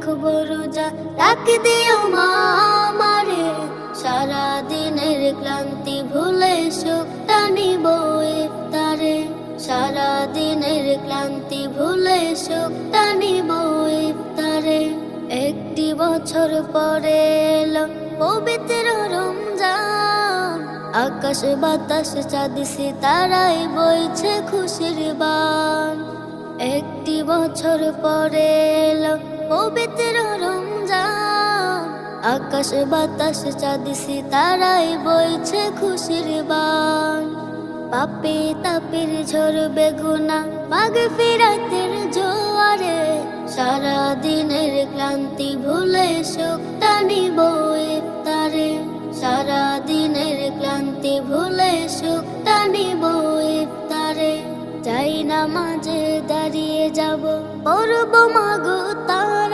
রাখবো রোজা, ডাক দিও মা আমারে, সারা দিনের ক্লান্তি ভুলে সুখটা নিব ইফতারে, সারা দিনের ক্লান্তি ভুলে সুখটা নিব ইফতারে। একটি বছর পরে এলো পবিত্র রমজান, আকাশ বাতাস চাঁদ সিতারায় বইছে খুশির বান। একটি বছর পরে এলো পবিত্র রমজান, আকাশ বাতাস চাঁদ সিতারায় বইছে খুশির বান। পাপে তাপের ঝরবে গুনাহ মাগফিরাতের জোয়ারে, সারা দিনের ক্লান্তি ভুলে সুখটা নিব ইফতারে, সারা দিনের ক্লান্তি ভুলে সুখটা নিব ইফতারে। যাই নামাজে দাঁড়িয়ে যাব, পড়ব মাগো তা